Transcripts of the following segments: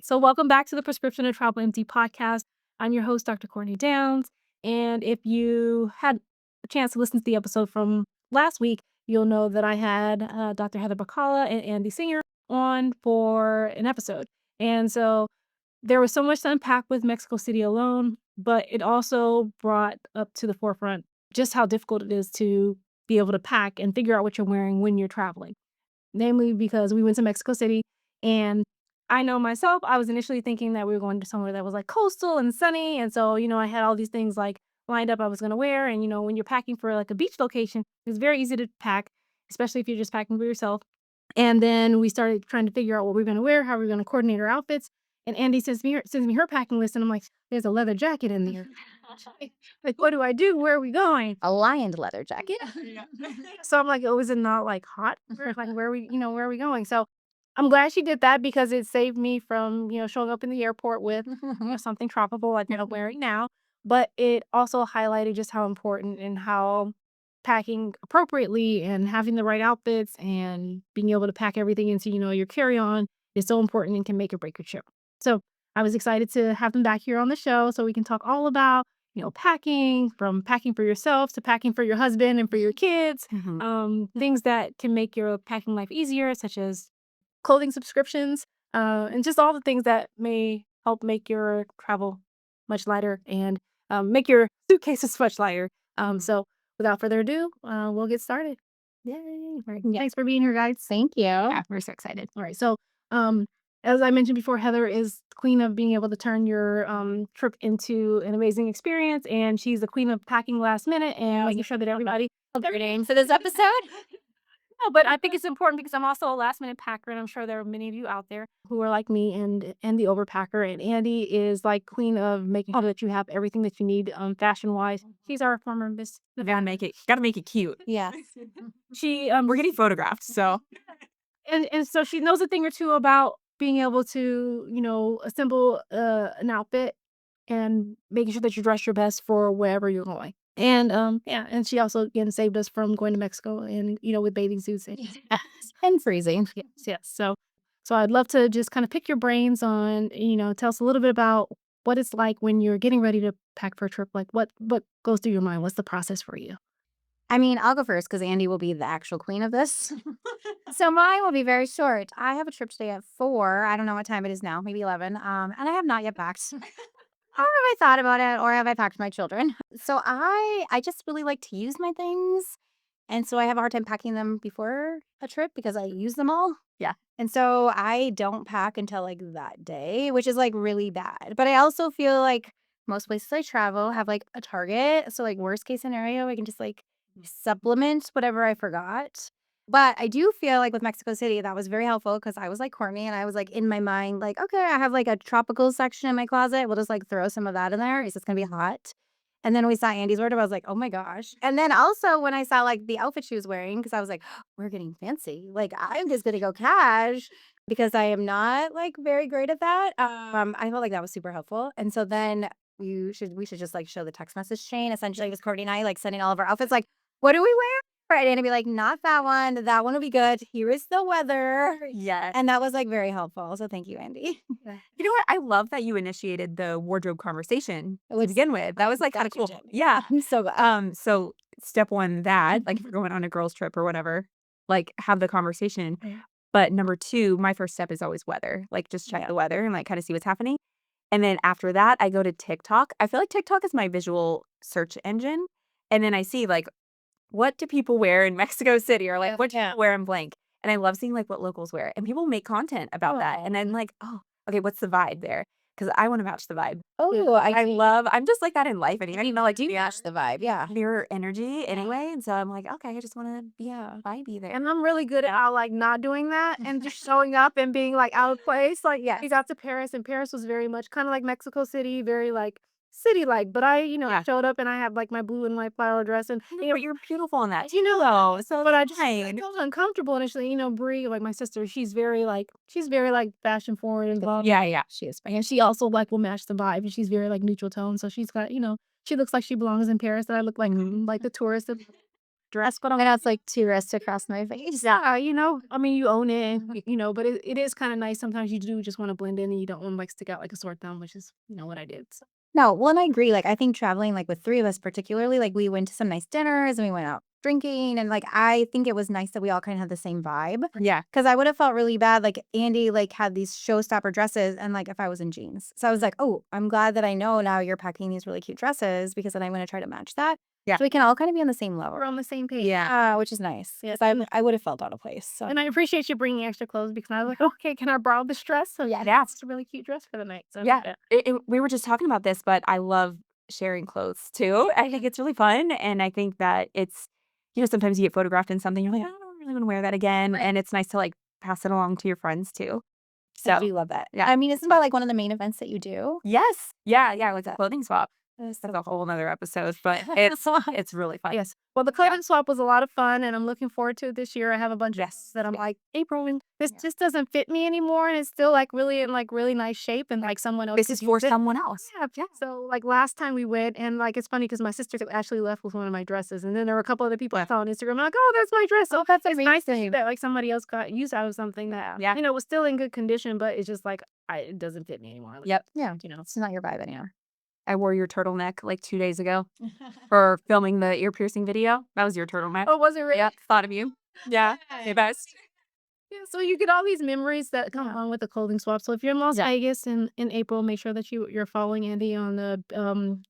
So, welcome back to the Prescription to Travel MD podcast. I'm your host, Dr. Courtney Downes. And if you had a chance to listen to the episode from last week, you'll know that I had Dr. Heather Bacala and Andi Singer on for an episode. And so there was so much to unpack with Mexico City alone, but it also brought up to the forefront just how difficult it is to be able to pack and figure out what you're wearing when you're traveling. Namely because we went to Mexico City, and I know myself, I was initially thinking that we were going to somewhere that was, like, coastal and sunny, and so, I had all these things, like, lined up I was gonna wear, and, when you're packing for, like, a beach location, it's very easy to pack, especially if you're just packing for yourself. And then we started trying to figure out what we're gonna wear, how we're gonna coordinate our outfits, and Andy sends me her packing list, and I'm like, "There's a leather jacket in there." Like, "What do I do? Where are we going?" A lined leather jacket. Yeah. So I'm like, "Oh, is it not, like, hot? Where are we where are we going?" So I'm glad she did that because it saved me from, showing up in the airport with, something tropical like what I'm wearing now. But it also highlighted just how important and how packing appropriately and having the right outfits and being able to pack everything into, your carry-on is so important and can make or break your trip. So I was excited to have them back here on the show so we can talk all about packing, from packing for yourself to packing for your husband and for your kids, Mhm. things that can make your packing life easier, such as clothing subscriptions, and just all the things that may help make your travel much lighter and make your suitcases much lighter. So without further ado, we'll get started. Yay. All right. Yeah. Thanks for being here, guys. Thank you. Yeah, we're so excited. All right. So, um, as I mentioned before, Heather is queen of being able to turn your trip into an amazing experience, and she's the queen of packing last minute and making sure that everybody. Their name for this episode. No, but I think it's important because I'm also a last minute packer, and I'm sure there are many of you out there who are like me and the overpacker. And Andy is like queen of making sure that you have everything that you need, fashion wise. She's our former Miss. Gotta make it cute. Yes. She We're getting photographed, so and so she knows a thing or two about being able to, assemble an outfit and making sure that you dress your best for wherever you're going. And yeah, and she also again saved us from going to Mexico and with bathing suits and Yes. And freezing. yes, yes. So I'd love to just kind of pick your brains on, tell us a little bit about what it's like when you're getting ready to pack for a trip. Like what goes through your mind? What's the process for you? I mean, I'll go first because Andy will be the actual queen of this. So mine will be very short. I have a trip today at 4. I don't know what time it is now, maybe 11. And I have not yet packed. Or have I thought about it, or have I packed my children? So I just really like to use my things. And so I have a hard time packing them before a trip because I use them all. Yeah. And so I don't pack until like that day, which is like really bad. But I also feel like most places I travel have like a Target. So like worst case scenario, I can just like supplement whatever I forgot. But I do feel like with Mexico City, that was very helpful because I was like Courtney and I was like in my mind, like, okay, I have like a tropical section in my closet. We'll just like throw some of that in there. It's just going to be hot. And then we saw Andy's wardrobe. I was like, oh my gosh. And then also when I saw like the outfit she was wearing, because I was like, we're getting fancy. Like, I'm just going to go cash because I am not like very great at that. I felt like that was super helpful. And so then we should just like show the text message chain. Essentially, it was Courtney and I like sending all of our outfits, like, what do we wear? Right. And to be like, not that one. That one will be good. Here is the weather. yes. And that was like very helpful. So thank you, Andy. You know what? I love that you initiated the wardrobe conversation It to was begin with. That was like kind of Dr. cool. Jenny. Yeah. I'm so glad. So step one, that like if you're going on a girls' trip or whatever, like have the conversation. Yeah. But number two, my first step is always weather. Like just check the weather and like kind of see what's happening. And then after that, I go to TikTok. I feel like TikTok is my visual search engine. And then I see like what do people wear in Mexico City or like what do Yeah. people wear in blank? And I love seeing like what locals wear. And people make content about that. And then like, oh, okay, what's the vibe there? Because I want to match the vibe. Oh, I'm just like that in life. And you know, like do match the vibe. Yeah. mirror energy anyway. And so I'm like, okay, I just want to be vibey there. And I'm really good at like not doing that and just showing up and being like out of place. Like, Yes. we got to Paris and Paris was very much kind of like Mexico City, very like city like. But I, Yeah. showed up and I had like my blue and white flower dress and But you're beautiful in that. you know, though. So but I just fine. felt uncomfortable initially. Brie, like my sister, she's very like fashion forward and blah. Yeah. She is, and she also like will match the vibe. And she's very like neutral tone, so she's got she looks like she belongs in Paris, and I look like the tourist. dress, but I know it's like 2 wrists across my face. yeah, I mean, you own it, but it is kind of nice. Sometimes you do just want to blend in and you don't want to like stick out like a sore thumb, which is, what I did. So. No, well, and I agree, like, I think traveling, like, with 3 of us particularly, like, we went to some nice dinners and we went out drinking, and, like, I think it was nice that we all kinda had the same vibe. Yeah. Because I would've felt really bad, like, Andy, like, had these showstopper dresses and, like, if I was in jeans. So I was like, "Oh, I'm glad that I know now you're packing these really cute dresses because then I'm gonna try to match that." Yeah. So we can all kinda be on the same level. We're on the same page. Yeah. Which is nice. Yeah. 'Cause I would've felt out of place, so And I appreciate you bringing extra clothes because I was like, okay, can I borrow this dress? So yeah, Yeah. it's a really cute dress for the night. So Yeah. We were just talking about this, but I love sharing clothes too. I think it's really fun. And I think that it's, sometimes you get photographed in something, you're like, I don't really want to wear that again. Right. And it's nice to like pass it along to your friends too. I So do love that. yeah. I mean, isn't that, like, one of the main events that you do? Yes. Yeah. Yeah. Like a clothing swap. That's a whole nother episode, but it's really fun. yes. Well, the clothing swap was a lot of fun, and I'm looking forward to it this year. I have a bunch of dresses that I'm like, April, and this just doesn't fit me anymore, and it's still like really in like really nice shape, and like someone else. This could is for use it. someone else. Yeah. So like last time we went, and like it's funny because my sister actually left with one of my dresses, and then there were a couple other people I saw on Instagram. I'm like, oh, that's my dress. So that's it's nice to see amazing. that like somebody else got use out of something that was still in good condition, but it's just like it doesn't fit me anymore. Like, Yep. Yeah. It's not your vibe anymore. I wore your turtleneck like 2 days ago for filming the ear piercing video. That was your turtleneck. Oh, was it really? Yeah. Thought of you. Yeah. The best. Yeah, so you get all these memories that come along with the clothing swap. So if you're in Las Vegas in April, make sure that you're following Andy on the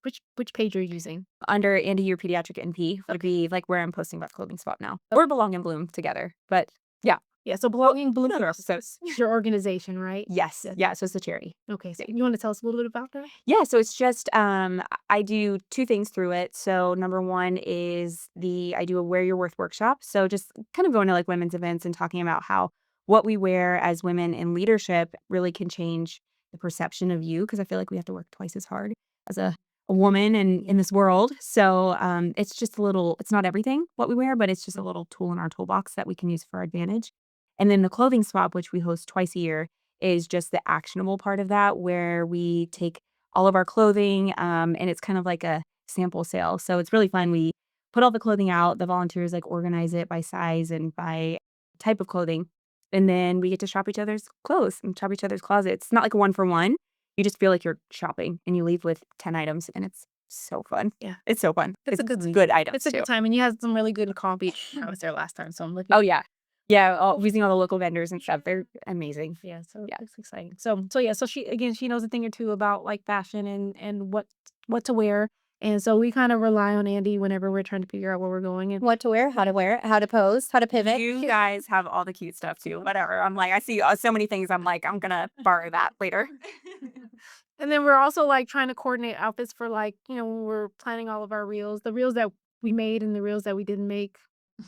which page you're using. Under Andy, your pediatric NP would be like where I'm posting about clothing swap now. Or Belong and Bloom together. But yeah. Yeah, so Belonging Bloom Another episode. is your organization, right? Yes. Yeah. So it's a charity. Okay, so you want to tell us a little bit about that? Yeah. So it's just I do 2 things through it. So number 1 is I do a Wear Your Worth workshop. So just kind of going to like women's events and talking about how what we wear as women in leadership really can change the perception of you. Because I feel like we have to work twice as hard as a woman and in this world. So it's just it's not everything what we wear, but it's just a little tool in our toolbox that we can use for our advantage. And then the clothing swap, which we host twice a year, is just the actionable part of that, where we take all of our clothing and it's kind of like a sample sale. So it's really fun. We put all the clothing out. The volunteers like organize it by size and by type of clothing. And then we get to shop each other's clothes and shop each other's closets. It's not like a 1-for-1. You just feel like you're shopping and you leave with 10 items and it's so fun. Yeah. It's so fun. It's a good items It's a too. good time, and you had some really good coffee. I was there last time, so I'm looking. Oh yeah. Yeah, using all the local vendors and stuff. They're amazing. Yeah, so Yeah. it's exciting. So yeah, so she knows a thing or two about like fashion and what to wear. And so we kind of rely on Andy whenever we're trying to figure out where we're going. And What to wear, how to wear it, how to pose, how to pivot. You guys have all the cute stuff too. Whatever. I'm like, I see so many things. I'm like, I'm gonna borrow that later. and then we're also like trying to coordinate outfits for like, when we're planning all of our reels, the reels that we made and the reels that we didn't make.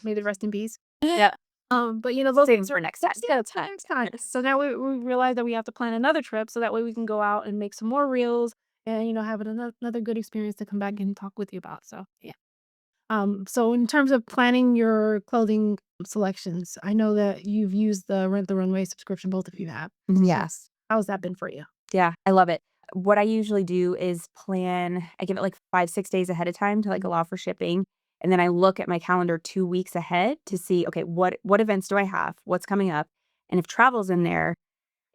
May the rest in peace. Yeah. But those Savings for next time. Yeah, it's next time. So now we realize that we have to plan another trip so that way we can go out and make some more reels and have another good experience to come back and talk with you about. So yeah. So in terms of planning your clothing selections, I know that you've used the Rent the Runway subscription, both of you have. Yes. How's that been for you? Yeah, I love it. What I usually do is plan, I give it like 5-6 days ahead of time to like allow for shipping. And then I look at my calendar 2 weeks ahead to see, okay, what events do I have? What's coming up? And if travel's in there,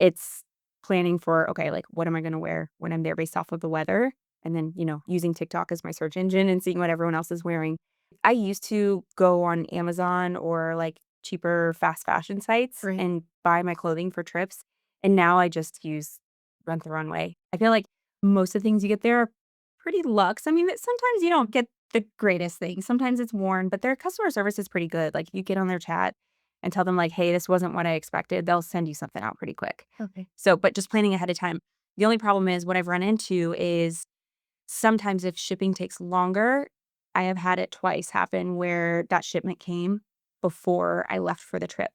it's planning for, okay, like what am I going to wear when I'm there based off of the weather? And then, using TikTok as my search engine and seeing what everyone else is wearing. I used to go on Amazon or like cheaper fast fashion sites Right. and buy my clothing for trips. And now I just use Rent the Runway. I feel like most of the things you get there are pretty luxe. I mean, sometimes you don't get the greatest thing. Sometimes it's worn, but their customer service is pretty good. Like you get on their chat and tell them like, hey, this wasn't what I expected. They'll send you something out pretty quick. Okay. So, but just planning ahead of time. The only problem is what I've run into is sometimes if shipping takes longer, I have had it twice happen where that shipment came before I left for the trip.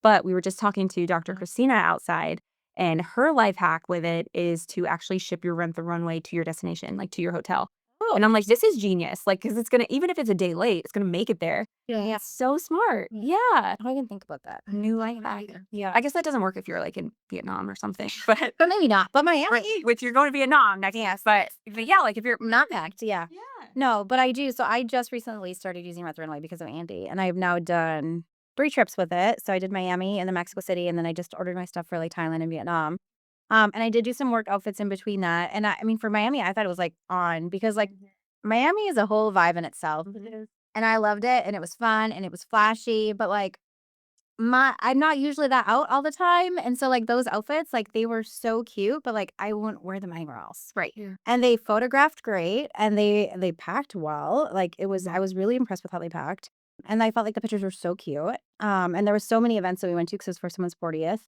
But we were just talking to Dr. Christina outside, and her life hack with it is to actually ship your Rent the Runway to your destination, like to your hotel. And I'm like, this is genius. Like, because it's going to, even if it's a day late, it's going to make it there. Yeah. It's so smart. Yeah. I didn't think about that. New life hack. Yeah. I guess that doesn't work if you're like in Vietnam or something. But Maybe not. But Miami. which you're going to Vietnam next. Yes. But yeah, like if you're Not packed. Yeah. Yeah. No, but I do. So I just recently started using Rent the Runway because of Andy. And I've now done 3 trips with it. So I did Miami and then Mexico City. And then I just ordered my stuff for like Thailand and Vietnam. And I did do some work outfits in between that. And I mean, for Miami, I thought it was like on because like Miami is a whole vibe in itself. And I loved it. And it was fun and it was flashy. But like, I'm not usually that out all the time. And so like those outfits, like they were so cute, but like I wouldn't wear them anywhere else. right. Yeah. And they photographed great and they packed well. Like it was, I was really impressed with how they packed. And I felt like the pictures were so cute. And there were so many events that we went to because it was for someone's 40th.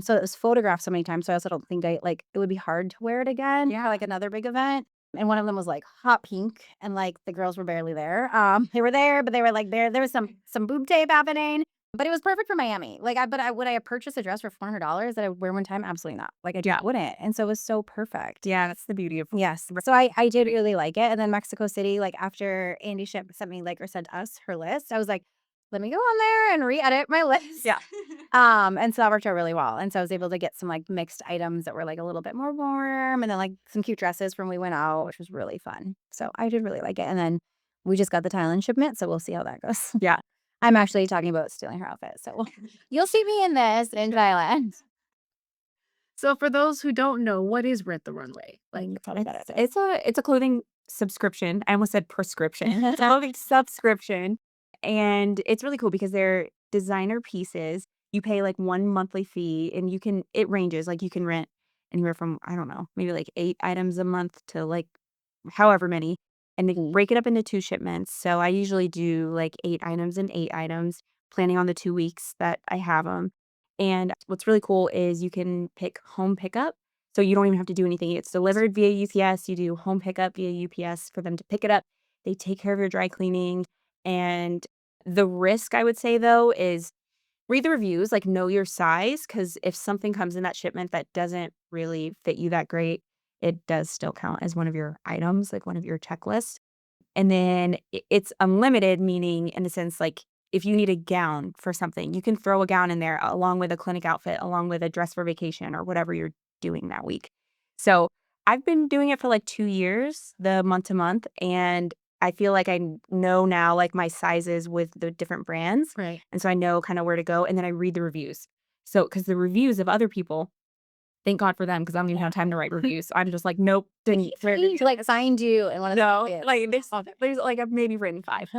So it was photographed so many times. So I also don't think it would be hard to wear it again. Yeah. For like another big event. And one of them was like hot pink and like the girls were barely there. They were there, but they were like there was some boob tape happening. But it was perfect for Miami. Like, would I have purchased a dress for $400 that I would wear one time? Absolutely not. Like, I just wouldn't. And so it was so perfect. Yeah, that's the beauty of Yes. So I did really like it. And then Mexico City, like after Andy sent me like or sent us her list, I was like, let me go on there and re-edit my list. Yeah. And so that worked out really well. And so I was able to get some like mixed items that were like a little bit more warm and then like some cute dresses from when we went out, which was really fun. So I did really like it. And then we just got the Thailand shipment. So we'll see how that goes. Yeah. I'm actually talking about stealing her outfit. So you'll see me in this in Thailand. So for those who don't know, what is Rent the Runway? Like, It's a clothing subscription. I almost said prescription. It's a clothing subscription. And it's really cool because they're designer pieces. You pay like one monthly fee and it ranges. Like you can rent anywhere from, I don't know, maybe like 8 items a month to like however many. And they break it up into 2 shipments. So I usually do like 8 items and 8 items, planning on the 2 weeks that I have them. And what's really cool is you can pick home pickup. So you don't even have to do anything. It's delivered via UPS. You do home pickup via UPS for them to pick it up. They take care of your dry cleaning. And the risk, I would say, though, is read the reviews, like know your size. Because if something comes in that shipment that doesn't really fit you that great, it does still count as one of your items, like one of your checklists. And then it's unlimited, meaning in the sense like if you need a gown for something, you can throw a gown in there along with a clinic outfit, along with a dress for vacation or whatever you're doing that week. So I've been doing it for like 2 years, the month to month. And I feel like I know now like my sizes with the different brands. right. And so I know kind of where to go. And then I read the reviews. So because the reviews of other people, thank God for them because I don't even have time to write reviews. I'm just like, nope, didn't. He like signed you and one of No, the like there's like I've maybe written 5.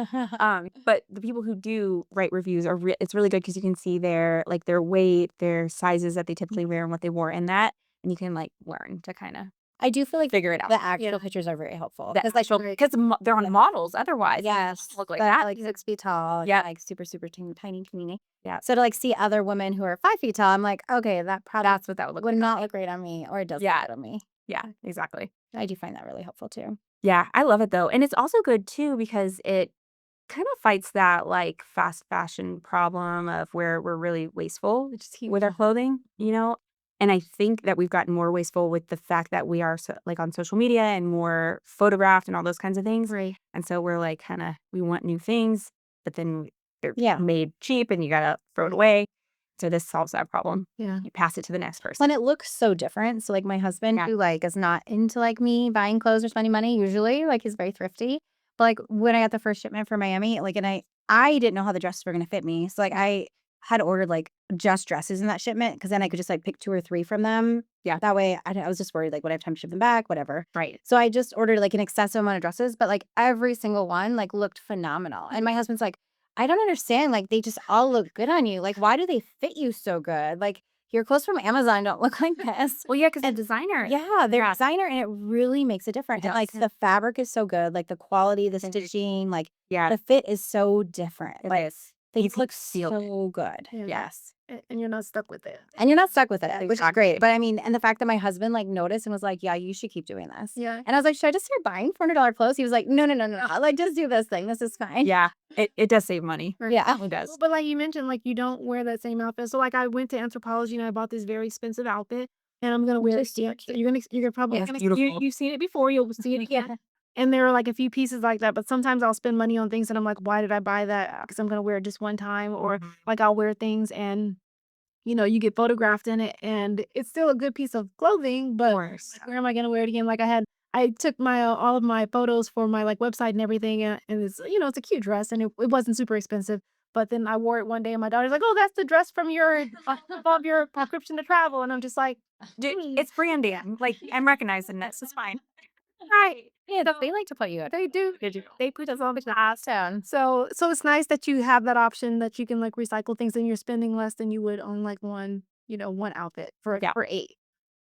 But the people who do write reviews are it's really good because you can see their weight, their sizes that they typically wear and what they wore in that, and you can like learn to kind of I do feel like figure it out. the actual pictures are very helpful. Because they're on models otherwise. Yes, look like that that. like 6 feet tall. Yeah. Like super, super tiny. Yeah. So to like see other women who are 5 feet tall, I'm like, okay, that probably That's what that would look would like. not look great on me, or it does Yeah. look good on me. Yeah, exactly. I do find that really helpful too. Yeah, I love it though, and it's also good too because it kind of fights that like fast fashion problem of where we're really wasteful with our clothing, you know? And I think that we've gotten more wasteful with the fact that we are like on social media and more photographed and all those kinds of things. Right. And so we're like we want new things, but then they're Yeah. made cheap and you gotta throw it away. So this solves that problem. Yeah. You pass it to the next person. When it looks so different. So like my husband Yeah. who like is not into like me buying clothes or spending money usually, like he's very thrifty. But like when I got the first shipment for Miami, like and I didn't know how the dresses were gonna fit me. So like I had ordered like just dresses in that shipment because then I could just like pick 2 or 3 from them. Yeah. That way I was just worried like would I have time to ship them back, whatever. Right. So I just ordered like an excessive amount of dresses, but like every single one like looked phenomenal. And my husband's like, I don't understand. Like they just all look good on you. Like why do they fit you so good? Like your clothes from Amazon don't look like this. Well, yeah, because the designer. Yeah, they're designer and it really makes a difference. It And like does. the fabric is so good, like the quality, the stitching, like Yeah, the fit is so different. it Like is. they You can look feel it. so good. Yeah. Yes. And you're not stuck with it. And you're not stuck with it, which is Exactly. great. But I mean, and the fact that my husband like noticed and was like, yeah, you should keep doing this. Yeah. And I was like, should I just start buying $400 clothes? He was like, no. Like just do this thing. This is fine. Yeah, it does save money. Yeah. It does. Well, but like you mentioned, like you don't wear that same outfit. So like I went to Anthropologie and I bought this very expensive outfit and I'm gonna wear it. Just You're gonna probably It's beautiful. you've seen it before. You'll see it again. And there are like a few pieces like that, but sometimes I'll spend money on things and I'm like, why did I buy that? Because I'm gonna wear it just one time, or like I'll wear things and you get photographed in it and it's still a good piece of clothing, but like, where am I gonna wear it again? Like I took my all of my photos for my like website and everything, and it's it's a cute dress and it wasn't super expensive. But then I wore it one day and my daughter's like, "Oh, that's the dress from your of your prescription to travel," and I'm just like, Dude, "Hmm, it's branding. Like, I'm recognizing this. It's fine. right." Yeah, So they like to put you at they do. Did you? They put us on the Awesome. so it's nice that you have that option that you can like recycle things and you're spending less than you would on like one outfit Yeah. for 8.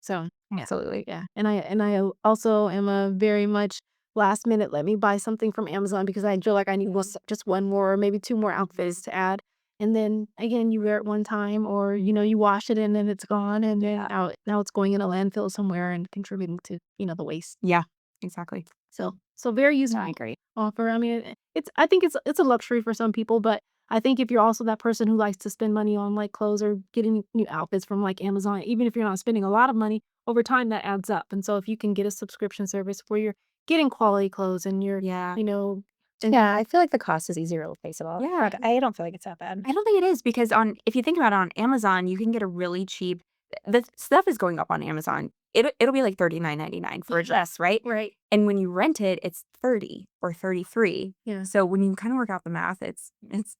So, Absolutely. yeah. And I also am a very much last minute let me buy something from Amazon because I feel like I need just one more or maybe 2 more outfits to add. And then again, you wear it one time or you wash it and then it's gone and then now it's going in a landfill somewhere and contributing to, the waste. Yeah. Exactly. So very useful I agree. offer. I mean, I think it's a luxury for some people, but I think if you're also that person who likes to spend money on like clothes or getting new outfits from like Amazon, even if you're not spending a lot of money, over time that adds up. And so if you can get a subscription service where you're getting quality clothes and you're, Yeah. and Yeah, I feel like the cost is easier to replace it all. Yeah. But I don't feel like it's that bad. I don't think it is because if you think about it on Amazon, you can get a really cheap. The stuff is going up on Amazon. It'll be like $39.99 for a dress, right? right. And when you rent it, it's 30 or 33. Yeah. So when you kind of work out the math, it's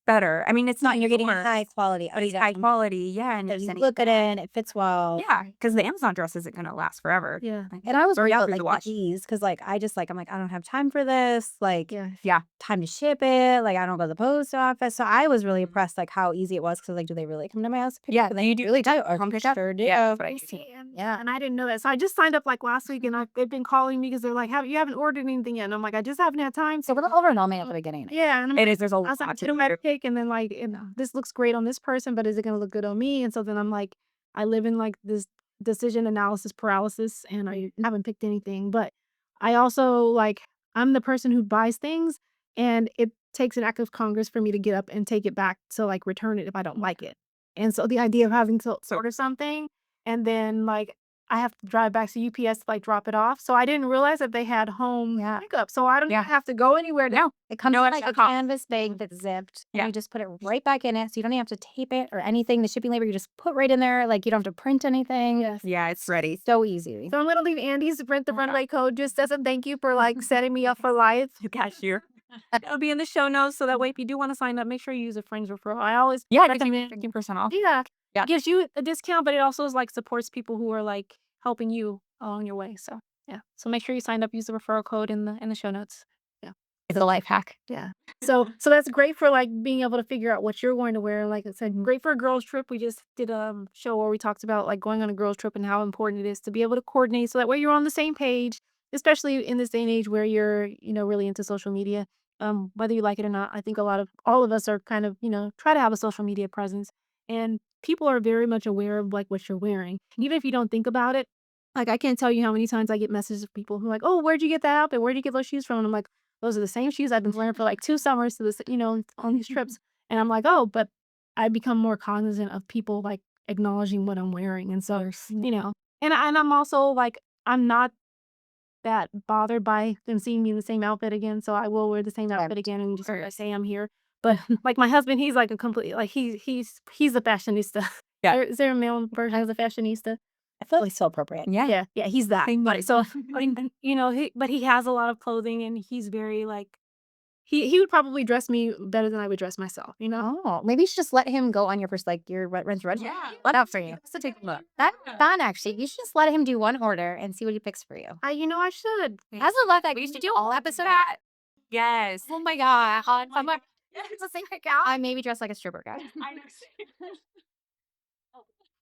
better. I mean, it's not And you're getting more, high quality but it's high quality. Yeah, and that just you look good in, it fits well. yeah, because the Amazon dress isn't gonna last forever. Yeah. Like, And I was very worried about easy like to the wash. ease because like I'm like, I don't have time for this. Like Yeah. time to ship it. Like I don't go to the post office. So I was really impressed like how easy it was because like, do they really come to my house? Yeah, And then you do really do or home pickup. sure do. Yeah, that's what I do. Yeah. And I didn't know that. So I just signed up like last week and they've been calling me because they're like, you haven't ordered anything yet. And I'm like, I just haven't had time. So a little overwhelming at the beginning. Yeah. And It is. There's a I lot was like, to do my do. pick and then like, this looks great on this person, but is it going to look good on me? And so then I'm like, I live in like this decision analysis paralysis and I haven't picked anything. But I also like, I'm the person who buys things and it takes an act of Congress for me to get up and take it back to like return it if I don't like it. And so the idea of having to order something and then like I have to drive back to UPS to like drop it off. So I didn't realize that they had home pickup. So I don't even have to go anywhere. No, It comes no in like extra a cost. canvas bag that's zipped. And Yeah. you just put it right back in it. So you don't even have to tape it or anything. The shipping label you just put right in there. Like you don't have to print anything. Yes. Yeah, it's ready. So easy. So I'm gonna leave Andy's Rent the Runway code just as a thank you for like setting me up for life. Cashier. It'll be in the show notes so that way if you do want to sign up, make sure you use a friend's referral. I always Yeah, recommend 15% off. yeah. Yeah. It gives you a discount, but it also is like supports people who are like helping you along your way. So yeah. So make sure you sign up, use the referral code in the show notes. Yeah. It's a life hack. Yeah. So that's great for like being able to figure out what you're going to wear. Like I said, great for a girls trip. We just did a show where we talked about like going on a girls trip and how important it is to be able to coordinate so that way you're on the same page, especially in this day and age where you're, really into social media. Whether you like it or not, I think all of us are kind of, try to have a social media presence and people are very much aware of like what you're wearing. Even if you don't think about it, like I can't tell you how many times I get messages of people who are like, "Oh, where'd you get that outfit? Where'd you get those shoes from?" And I'm like, those are the same shoes I've been wearing for like 2 summers to this, on these trips. And I'm like, "Oh," but I become more cognizant of people like acknowledging what I'm wearing. And so, and I'm also like, I'm not that bothered by them seeing me in the same outfit again. So I will wear the same outfit again and just say I'm here. But like my husband, he's like a complete like he's a fashionista. Yeah. Is there a male version of a fashionista? I feel like it's so appropriate. Yeah. Yeah, he's that. Same But vibe. so, but he has a lot of clothing and he's very like, he would probably dress me better than I would dress myself, you know? Oh, maybe you should just let him go on your first, like your rent the runway. Yeah. Let out for you. Just to take a look. That's fun, actually. You should just let him do one order and see what he picks for you. I should. That's a lot that we used to do all episode at. Yes. Oh my god. I'm like, I maybe dress like a stripper, guys. I know.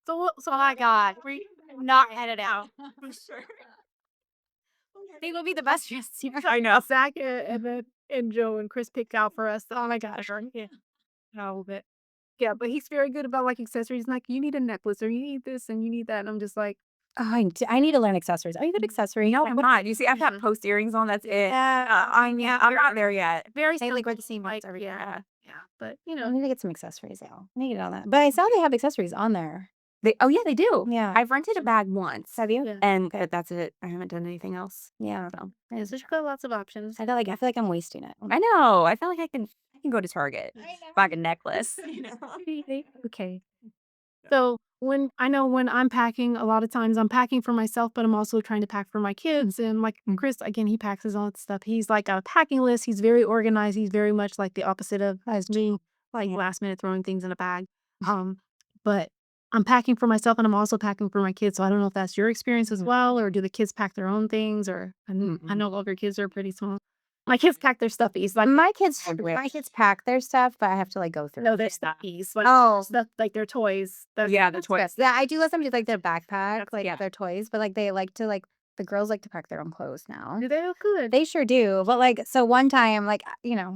So, Oh my god. we Not edit out. For sure. They will be the best dressed here. I know. Zach and Joe and Chris picked out for us. Oh my gosh. Yeah. No, but yeah, but he's very good about like accessories. Like you need a necklace or you need this and you need that. And I'm just like, Oh, I need to learn accessories. Are you good accessory? No, I'm not. You see, I've got post earrings on. That's it. I'm not there yet. very They like simple, wear the same ones every yeah. time. Yeah. But I need to get some accessories out. I need to get on that. But I saw they have accessories on there. They do. Yeah. I've rented a bag once. Have you? Yeah. And that's it. I haven't done anything else. Yeah. So Yeah, so she's got lots of options. I feel like I'm wasting it. I know. I feel like I can go to Target, buy a necklace. Okay. So when I'm packing, a lot of times I'm packing for myself, but I'm also trying to pack for my kids. And like Chris, again, he packs his own stuff. He's like a packing list. He's very organized. He's very much like the opposite of as me, like last minute throwing things in a bag. But I'm packing for myself and I'm also packing for my kids. So I don't know if that's your experience as well, or do the kids pack their own things? Or I know all of your kids are pretty small. My kids pack their stuffies. Like My kids pack their stuff, but I have to like go through. no, their stuffies. Like stuff like their toys. Yeah, the toys. Yes. Yeah, I do let them do like their backpack, like yeah. their toys, but like they like to like the girls like to pack their own clothes now. Do they look good? They sure do. But like so one time, like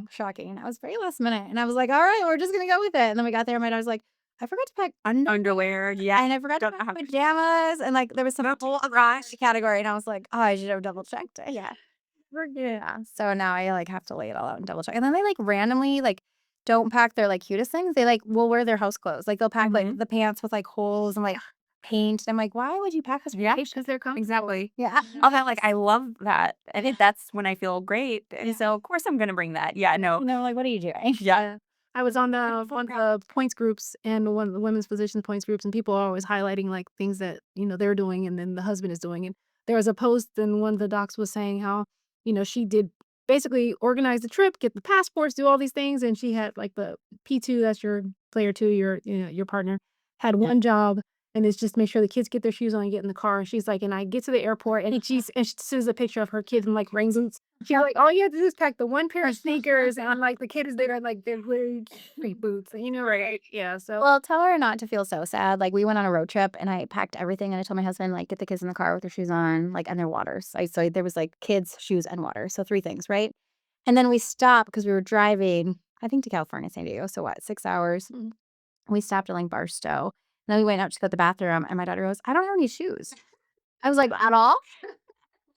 shocking. I was very last minute and I was like, all right, we're just gonna go with it. And then we got there and my daughter's like, I forgot to pack Underwear. Yeah. and I forgot to pack pajamas and like there was some whole rush category and I was like, oh, I should have double checked it. Yeah. Yeah. So now I like have to lay it all out and double check. And then they like randomly like don't pack their like cutest things. They like will wear their house clothes. Like they'll pack like the pants with like holes and like paint. And I'm like, why would you pack this? Yeah. Because they're comfortable. Exactly. Yeah. All that, like, I love that. And that's when I feel great. And so, of course, I'm going to bring that. Yeah, no. And they're like, what are you doing? Yeah. I was on one of the points groups and one of the women's physician points groups, and people are always highlighting like things that they're doing, and then the husband is doing. And there was a post, and one of the docs was saying how she did basically organize the trip, get the passports, do all these things, and she had like the P2, that's your player two, your partner, had one job. And it's just make sure the kids get their shoes on and get in the car. And she's like, and I get to the airport and she sends a picture of her kids in like raisins. She's like, all you have to do is pack the one pair of sneakers. And I'm like, the kid is there, like they're wearing street boots. And right? Yeah. So Well, tell her not to feel so sad. Like we went on a road trip and I packed everything and I told my husband, like, get the kids in the car with their shoes on, like, and their waters. So there was like kids, shoes, and water. So 3 things, right? And then we stopped because we were driving, I think to California, San Diego. So what, 6 hours? We stopped at like Barstow. And then we went out to go to the bathroom and my daughter goes, I don't have any shoes. I was like, at all?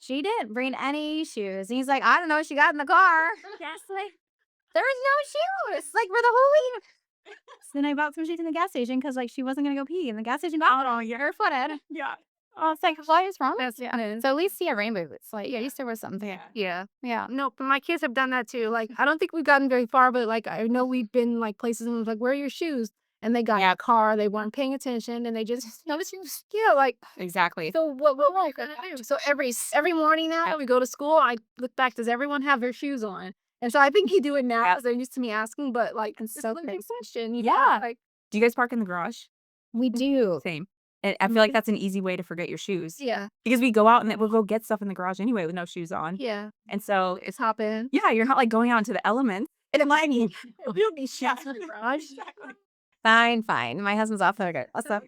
She didn't bring any shoes. And he's like, I don't know what she got in the car. Yes, like, there was no shoes, like, for the whole week. So then I bought some shoes in the gas station because, like, she wasn't going to go pee. And the gas station got barefooted. Yeah. Oh, it's like, what is wrong? that's So at least see a rainbow boots. Like, at least there was something. yeah. Yeah. No, but my kids have done that too. Like, I don't think we've gotten very far, but like, I know we've been like places and it was like, where are your shoes? And they got in a car, they weren't paying attention, and they just noticed shoes. Yeah, like, Exactly. so what are we gonna do? So every morning now we go to school, I look back, does everyone have their shoes on? And so I think you do it now because they're used to me asking, but like, it's so big question. Like, Do you guys park in the garage? We do. Same. And I feel like that's an easy way to forget your shoes. yeah, Because we go out and we'll go get stuff in the garage anyway with no shoes on. yeah. And so It's hop in. yeah, you're not like going out into the elements. And like, We don't need shoes in the garage. Fine. My husband's off there. Awesome.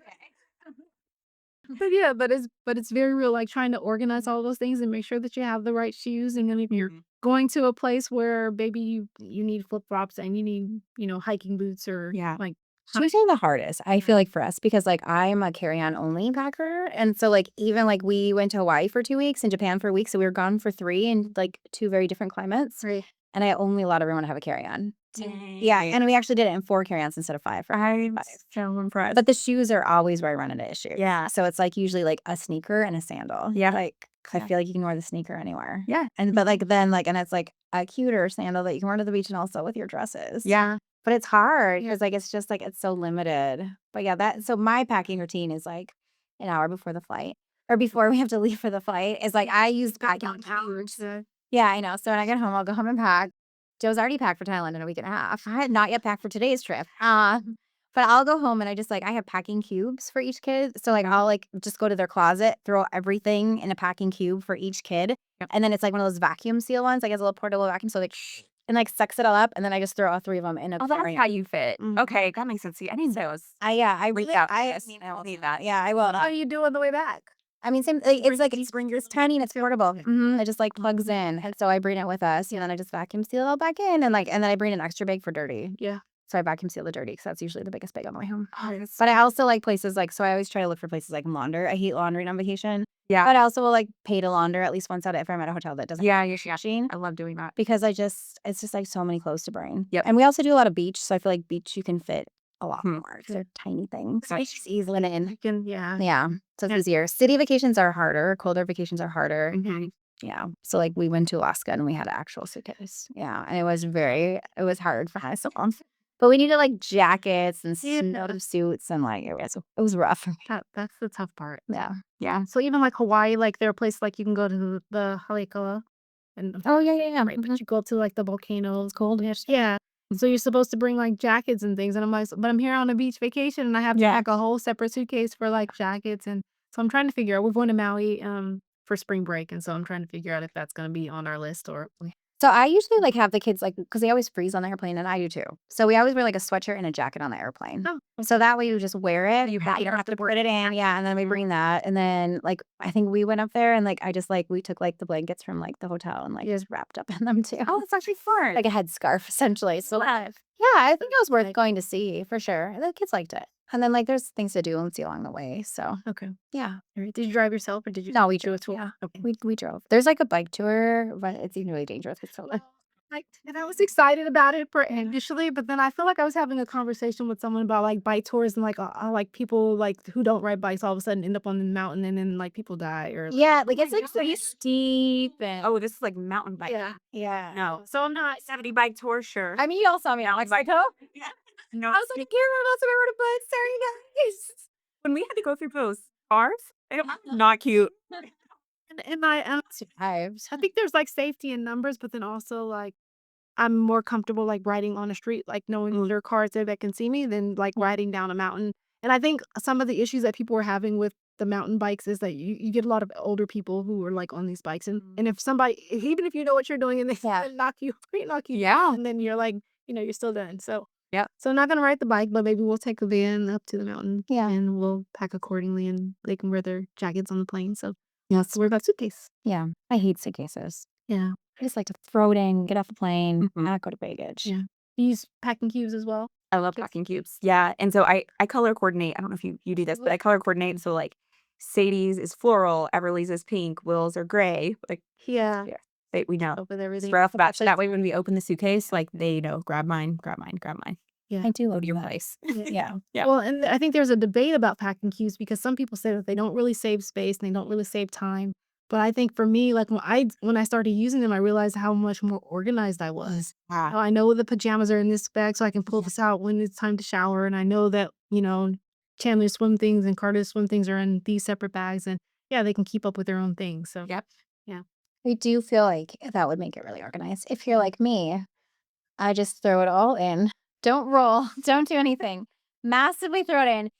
But yeah, but it's very real, like trying to organize all those things and make sure that you have the right shoes. And then if you're going to a place where maybe you need flip flops and you need hiking boots or like Shoes are the hardest, I feel like, for us because, like, I'm a carry-on only packer, and so, like, even, like, we went to Hawaii for 2 weeks and Japan for a week, so we were gone for 3 in, like, 2 very different climates, right. and I only allowed everyone to have a carry-on. dang. Yeah, and we actually did it in 4 carry-ons instead of 5. I'm so impressed. But the shoes are always where I run into issues. Yeah. So it's, like, usually, like, a sneaker and a sandal. Yeah. Like, I feel like you can wear the sneaker anywhere. Yeah. But, like, then, like, and it's, like, a cuter sandal that you can wear to the beach and also with your dresses. Yeah. But it's hard because, like, it's just, like, it's so limited. But, yeah, so my packing routine is, like, an hour before the flight or before we have to leave for the flight is, like, I use packing cubes. Yeah, I know. So when I get home, I'll go home and pack. Joe's already packed for Thailand in a week and a half. I had not yet packed for today's trip. But I'll go home and I just, like, I have packing cubes for each kid. So, like, I'll, like, just go to their closet, throw everything in a packing cube for each kid. Yep. And then it's, like, one of those vacuum seal ones. Like, it's a little portable vacuum. So, like, and, like, sucks it all up. And then I just throw all 3 of them in a Oh, that's carry-on. how you fit. Okay, that makes sense. See, I need those. I Reach really, out. I Yes, mean, I will need that. yeah, I will. How do you do on the way back? I mean, same. Like, it's tiny and it's portable. It just like plugs in, and so I bring it with us, and then I just vacuum seal it all back in, and then I bring an extra bag for dirty. Yeah. So I vacuum seal the dirty because that's usually the biggest bag on the way home. Oh, that's- But I also like places like, so I always try to look for places like launder. I hate laundering on vacation. Yeah. But I also will like pay to launder at least once out if I'm at a hotel that doesn't Yeah, have yeah, a machine. I love doing that. Because it's just like so many clothes to bring. Yep. And we also do a lot of beach, so I feel like beach you can fit a lot more because they're tiny things. Gotcha. It's easily in. Yeah. Yeah. So it's Yeah. easier. City vacations are harder. Colder vacations are harder. Mhm. Yeah. So like we went to Alaska and we had an actual suitcase. Yeah. And it was hard for us. But we needed like jackets and suits and like it was rough. That's the tough part. Yeah. Yeah. So even like Hawaii, like there are places like you can go to the Haleakala and Oh yeah. right, but you go to like the volcanoes, cold. Yeah. So you're supposed to bring like jackets and things, and I'm like, but I'm here on a beach vacation, and I have to Yeah. pack a whole separate suitcase for like jackets, and so I'm trying to figure out. We're going to Maui for spring break, and so I'm trying to figure out if that's going to be on our list or. So I usually like have the kids like because they always freeze on the airplane and I do too. So we always wear like a sweatshirt and a jacket on the airplane. Oh, So that way you just wear it. You don't have to put it in. Yeah. And then we bring that. And then like I think we went up there and like I just like we took like the blankets from like the hotel and like just wrapped up in them too. Oh, it's actually fun. Like a headscarf essentially. So yeah, I think it was worth going to see for sure. The kids liked it. And then like there's things to do and see along the way. So okay. yeah. All right. Did you drive yourself or did you? No, we do a drove. tour? Yeah. Okay. We drove. There's like a bike tour, but it's even really dangerous. It's so Like, and I was excited about it for initially, but then I feel like I was having a conversation with someone about like bike tours and like people like who don't ride bikes all of a sudden end up on the mountain and then like people die or yeah, like it's like pretty steep and Oh, this is like mountain bike. yeah. No. so I'm not. 70 bike tour, sure. I mean, you all saw me on Mexico. Yeah. No. I was like, Karen, that's what I rode a bike. Sorry, guys. When we had to go through those cars, it was not cute. And I think there's like safety in numbers, but then also like I'm more comfortable like riding on a street, like knowing there are cars there that can see me than like riding down a mountain. And I think some of the issues that people are having with the mountain bikes is that you get a lot of older people who are like on these bikes. And if somebody, even if you know what you're doing and they knock you, Yeah. and then you're like, you're still done. So, Yep. so I'm not going to ride the bike, but maybe we'll take a van up to the mountain Yeah. and we'll pack accordingly and they can wear their jackets on the plane. So, yes, we're about suitcase. Yeah, I hate suitcases. Yeah. I just like to throw it in, get off the plane, Mhm. not go to baggage. Yeah. You use packing cubes as well? I love packing cubes. Yeah. And so I color coordinate. I don't know if you do this, but I color coordinate. So like Sadie's is floral, Everly's is pink, Will's are gray. Like Yeah. we know. With everything. Right off the bat. So that way when we open the suitcase, like they know, grab mine, grab mine, grab mine. Yeah. I do Go love to your that. place. Yeah. Yeah. Well, and I think there's a debate about packing cubes because some people say that they don't really save space and they don't really save time. But I think for me, like when I started using them, I realized how much more organized I was. Ah. How I know the pajamas are in this bag, so I can pull this out when it's time to shower, and I know that Chandler's swim things and Carter's swim things are in these separate bags, and yeah, they can keep up with their own things. So Yep. I do feel like that would make it really organized. If you're like me, I just throw it all in. Don't roll. Don't do anything. Massively throw it in.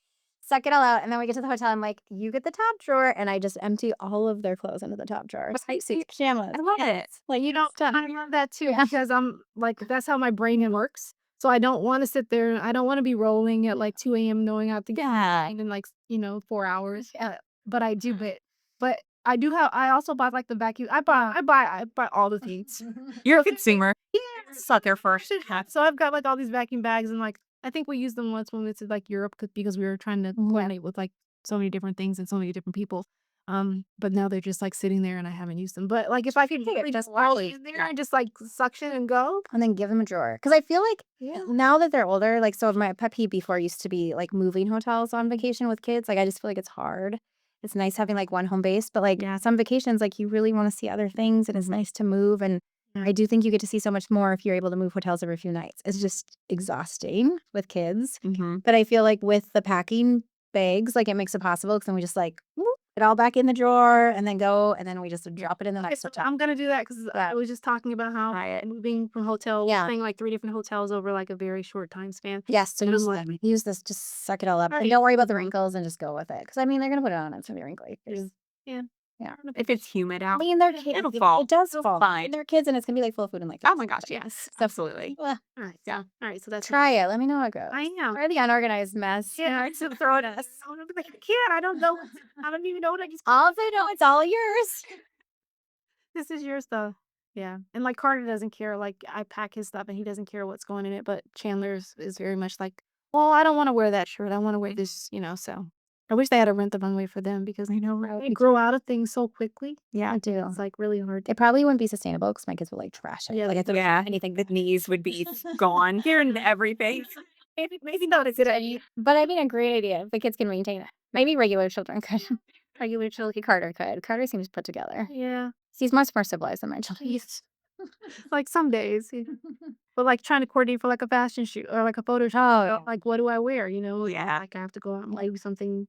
Suck it all out. And then we get to the hotel. I'm like, you get the top drawer. And I just empty all of their clothes into the top drawer. Tight suit. Pajamas. I love it. like I love that too because I'm like that's how my brain works. So I don't want to sit there. I don't want to be rolling at like 2 a.m. knowing I have to get in like 4 hours. But I do. But I do have. I also buy like the vacuum. I buy all the things. You're a consumer. Yeah. Sucker first. So I've got like all these vacuum bags and like I think we used them once when we went to like Europe because we were trying to coordinate with like so many different things and so many different people. But now they're just like sitting there and I haven't used them. But like if I could really just all in there and just like suction and go. And then give them a drawer. Because I feel like now that they're older, like so my pet peeve before used to be like moving hotels on vacation with kids. Like I just feel like it's hard. It's nice having like one home base, but like some vacations, like you really want to see other things and it's nice to move. And I do think you get to see so much more if you're able to move hotels every few nights. It's just exhausting with kids. Mm-hmm. But I feel like with the packing bags, like it makes it possible because then we just like whoop, it all back in the drawer and then go and then we just drop it in the next hotel. I'm gonna do that because I was just talking about how moving from hotel, staying like 3 different hotels over like a very short time span. Yes, so use this, just suck it all up. And don't worry about the wrinkles and just go with it. Because I mean, they're gonna put it on, it's gonna be wrinkly. Yeah. If it's humid out, I mean, they're kids. it'll fall. It does It'll fall. fine. And they're kids, and it's gonna be like full of food and like. Oh my gosh, yes, absolutely. Well, All right. Yeah. All right. So that's try it. Let me know how it goes. I am. Try the unorganized mess. Yeah. To throw it at us. I'm gonna be like, I can't. I don't know. I don't even know what I just. Also, no, it's all yours. This is your stuff. Yeah. And like Carter doesn't care. Like I pack his stuff and he doesn't care what's going in it. But Chandler's is very much like, well, I don't want to wear that shirt. I want to wear this, so. I wish they had a Rent the Runway for them because I know they grow out of things so quickly. Yeah, I do. It's like really hard. It probably wouldn't be sustainable because my kids would like trash it. Yeah, like Anything the knees would be gone here and everything. Maybe not a good idea. But I mean, a great idea if the kids can maintain it. Maybe regular children could. Regular children, Carter could. Carter seems put together. Yeah. He's much more civilized than my children. Yes. Like some days. But like trying to coordinate for like a fashion shoot or like a photo shoot. Oh, Like what do I wear? Yeah. Like I have to go out and like do something,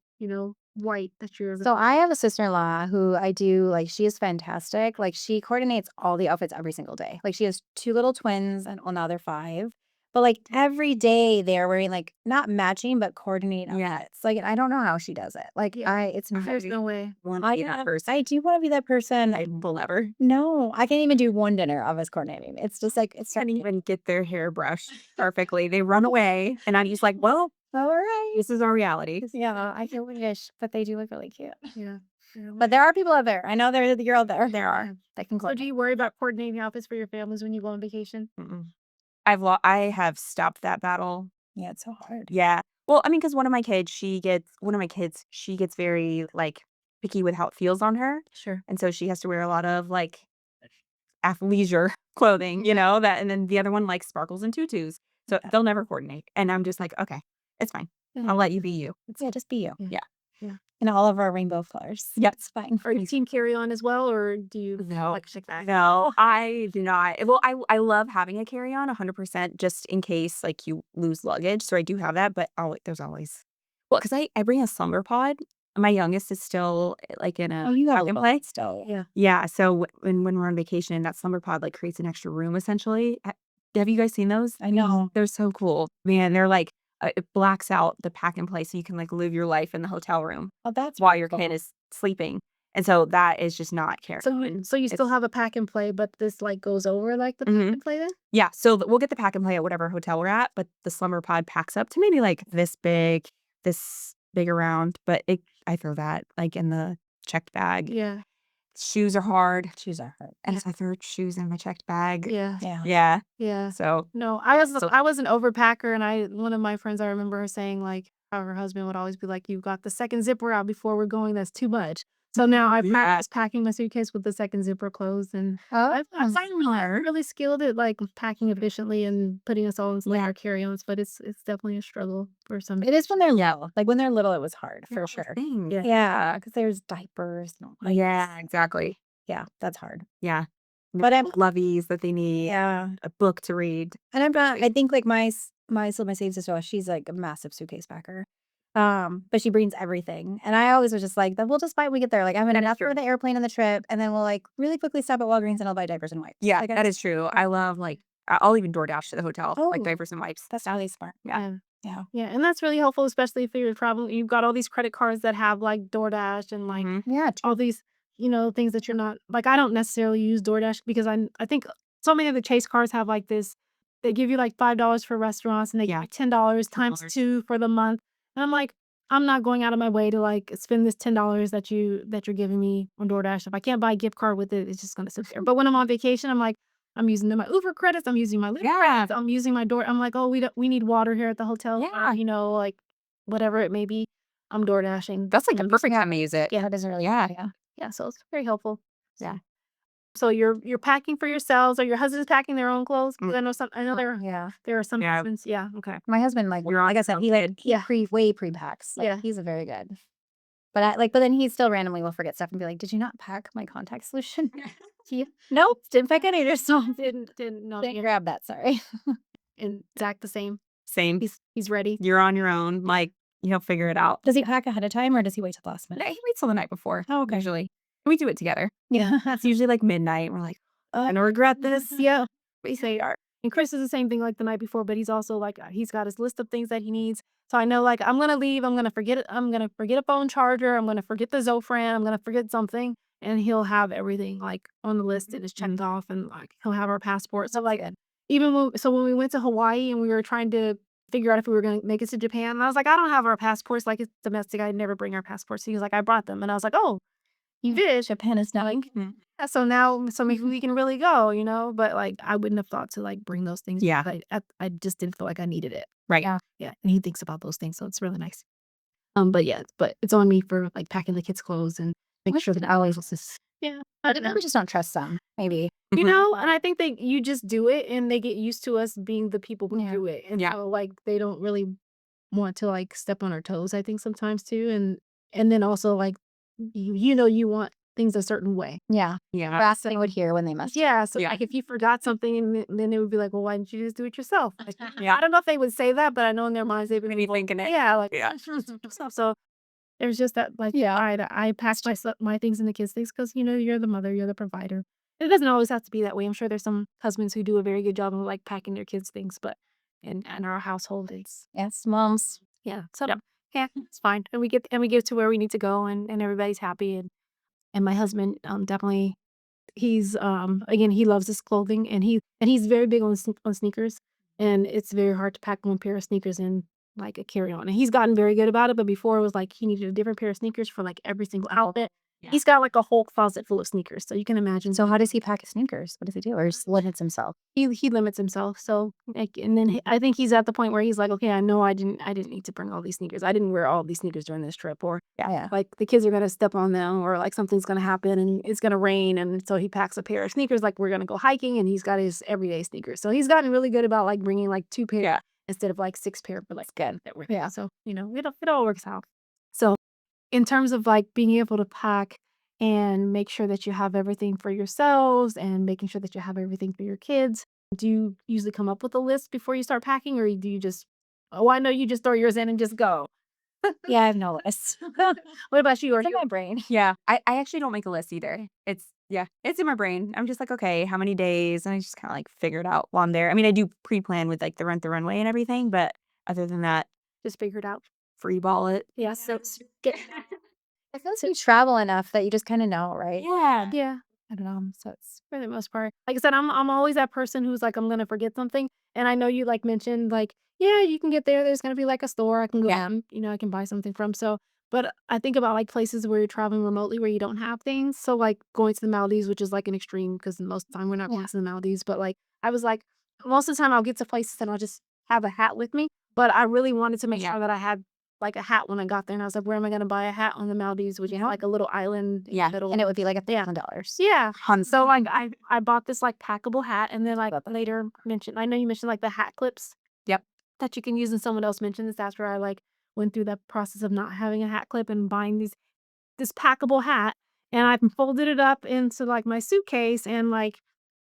white that you're so I have a sister-in-law who I do like she is fantastic. Like she coordinates all the outfits every single day. Like she has two little twins and well now they're 5. But like every day they're wearing like not matching but coordinate Yeah. outfits. Like I don't know how she does it. Like Yeah. it's there's no way. Want I to be that person. I do want to be that person. I will never. No, I can't even do one dinner of us coordinating. It's just like it's Can't even get their hair brushed perfectly. They run away, and I'm just like, well, all right. this is our reality. Yeah, I feel wish, but they do look really cute. Yeah. But there are people out there. I know you're out there. There are. That can So coordinate. do you worry about coordinating outfits for your families when you go on vacation? Mm-mm. I have stopped that battle. Yeah, it's so hard. Yeah. Well, I mean, because one of my kids, she gets very like picky with how it feels on her, Sure. and so she has to wear a lot of like athleisure clothing, that, and then the other one likes sparkles and tutus, so they'll never coordinate, and I'm just like, okay, it's fine. I'll let you be you. Yeah, just be you. Yeah. Yeah. In all of our rainbow colors. Yep. It's fine. Are you team carry on as well, or do you No. like chick bag? No, I do not. Well, I love having a carry-on 100% just in case, like, you lose luggage, so I do have that, but there's always because I bring a slumber pod. My youngest is still, like, in a You have plug and play. still. Yeah. Yeah, so when we're on vacation, that slumber pod, like, creates an extra room, essentially. Have you guys seen those? I know. They're so cool. Man, they're, like, it blacks out the pack and play so you can, like, live your life in the hotel room Oh, that's while your cool. kid is sleeping, and so that is just not carry-on. So you still It's have a pack and play, but this like goes over like the pack Mhm. and play then? Yeah, so we'll get the pack and play at whatever hotel we're at, but the slumber pod packs up to maybe like this big around, but I throw that like in the checked bag. Yeah. Shoes are hard, Shoes are hard. and I throw shoes in my checked bag. Yeah. Yeah. Yeah, Yeah. so No, So- I was an overpacker, and one of my friends, I remember her saying like how her husband would always be like, "You've got the second zipper out before we're going. That's too much." So now I Yeah. practice packing my suitcase with the second zipper closed, and Oh, I'm really skilled at like packing efficiently and putting us all in our carry-ons, but it's definitely a struggle for some. it is when they're little. Like when they're little, it was hard for That's the sure. thing. Yeah. Yeah, because there's diapers. And all Yeah, exactly. Yeah, that's hard. Yeah. But I'm Loveys that they need, yeah, a book to read. and I'm not. I think like my same sister, she's like a massive suitcase packer. But she brings everything, and I always was just like, "Then we'll just buy it when we get there. Like, I have enough for the airplane and the trip, and then we'll like really quickly stop at Walgreens and I'll buy diapers and wipes." Yeah, like, that is true. I love like I'll even DoorDash to the hotel, like Oh. diapers and wipes. That's really smart. Yeah. Yeah. Yeah, and that's really helpful, especially if you're traveling. You've got all these credit cards that have like DoorDash and like Mhm. Yeah. all these, things that you're not like. I don't necessarily use DoorDash because I think so many of the Chase cards have like this. They give you like $5 for restaurants, and they give Yeah. you $10 times $10. 2 for the month. And I'm like, I'm not going out of my way to like spend this $10 that you're giving me on DoorDash. If I can't buy a gift card with it, it's just gonna sit there. But when I'm on vacation, I'm like, I'm using my Uber credits. I'm using my Lyft Yeah. credits. I'm using my door. I'm like, oh, we need water here at the hotel. Yeah. Like whatever it may be, I'm door dashing. That's like the perfect time to use it. Yeah, it is really. Yeah. Yeah, so it's very helpful. Yeah. So you're packing for yourselves, or your husband's packing their own clothes? 'Cause I know Yeah. there are some Yeah. husbands. Yeah, okay. My husband, like I said, he Yeah. way pre-packs. Like, Yeah. he's a very good. But but then he still randomly will forget stuff and be like, "Did you not pack my contact solution?" Nope, didn't pack any. Just Didn't know. didn't grab that. Sorry. And Zach the same. Same. He's ready. You're on your own. Like, he'll figure it out. Does he pack ahead of time or does he wait till the last No, minute? he waits till the night before. Oh, okay. Usually. We do it together. Yeah. It's usually like midnight. We're like, I'm gonna regret this. Yeah. We say and Chris is the same thing like the night before, but he's also like he's got his list of things that he needs. So I know like I'm gonna leave, I'm gonna forget it, I'm gonna forget a phone charger, I'm gonna forget the Zofran, I'm gonna forget something, and he'll have everything like on the list and it's checked off, and like he'll have our passport. So like even when we went to Hawaii and we were trying to figure out if we were gonna make it to Japan, and I was like, I don't have our passports, like it's domestic, I never bring our passports. So he was like, I brought them, and I was like, oh, you did. Japan is not. Yeah, so maybe we can really go, but like I wouldn't have thought to like bring those things. Yeah. But I just didn't feel like I needed it. Right. Yeah. Yeah, and he thinks about those things, so it's really nice. But it's on me for like packing the kids' clothes and making sure that always is. Yeah. I I don't know. we just don't trust them, maybe. You know, and I think you just do it and they get used to us being the people who Yeah. do it. And Yeah. so like they don't really want to like step on our toes, I think sometimes too. And then also like you want things a certain way. Yeah. Yeah. Last thing would hear when they must. Yeah. So Yeah. like if you forgot something and then they would be like, well, why didn't you just do it yourself? Like, Yeah. I don't know if they would say that, but I know in their minds they'd be Maybe thinking it. yeah, like Yeah. stuff. So there's just that like Yeah. I pack my things in the kids' things because you're the mother, you're the provider. It doesn't always have to be that way. I'm sure there's some husbands who do a very good job of like packing their kids' things, but in our household it's Yes, moms. yeah. So Yep. yeah, it's fine. And we get to where we need to go and everybody's happy and my husband definitely he's again he loves his clothing and he's very big on on sneakers and it's very hard to pack one pair of sneakers in like a carry-on and he's gotten very good about it but before it was like he needed a different pair of sneakers for like every single outfit. Yeah. He's got like a whole closet full of sneakers so you can imagine. So how does he pack his sneakers? What does he do? Or just limits himself? He limits himself so like and then I think he's at the point where he's like okay I know I didn't need to bring all these sneakers. I didn't wear all these sneakers during this trip or Yeah. like the kids are gonna step on them or like something's gonna happen and it's gonna rain and so he packs a pair of sneakers like we're gonna go hiking and he's got his everyday sneakers. So he's gotten really good about like bringing like 2 pair Yeah. instead of like 6 pair but like good. that work. Yeah. So it all works out. So in terms of like being able to pack and make sure that you have everything for yourselves and making sure that you have everything for your kids, do you usually come up with a list before you start packing or do you just oh I know you just throw yours in and just go. Yeah, I have no list. What about you? Are It's in you my brain. Yeah. I actually don't make a list either. It's in my brain. I'm just like, okay, how many days? And I just kind of like figure it out while I'm there. I mean, I do pre-plan with like the Rent the Runway and everything, but other than that, just figured out? free ball it. Yeah, so I feel like you travel enough that you just kind of know, right? Yeah. yeah, I don't know. So it's for the most part, like I said, I'm always that person who's like I'm gonna forget something, and I know you like mentioned like yeah, you can get there. There's gonna be like a store I can go Yeah. and I can buy something from. So, but I think about like places where you're traveling remotely where you don't have things. So like going to the Maldives, which is like an extreme because most of the time we're not Yeah. going to the Maldives. But like I was like most of the time I'll get to places and I'll just have a hat with me. But I really wanted to make Yeah. sure that I had like a hat when I got there, and I was like, where am I gonna buy a hat on the Maldives, which is Yeah. like a little island in Yeah. the middle. And it would be like $1,000. Yeah. Huns. So like I bought this like packable hat and then like later mentioned I know you mentioned like the hat clips Yep. that you can use and someone else mentioned this after I like went through that process of not having a hat clip and buying this packable hat and I folded it up into like my suitcase and like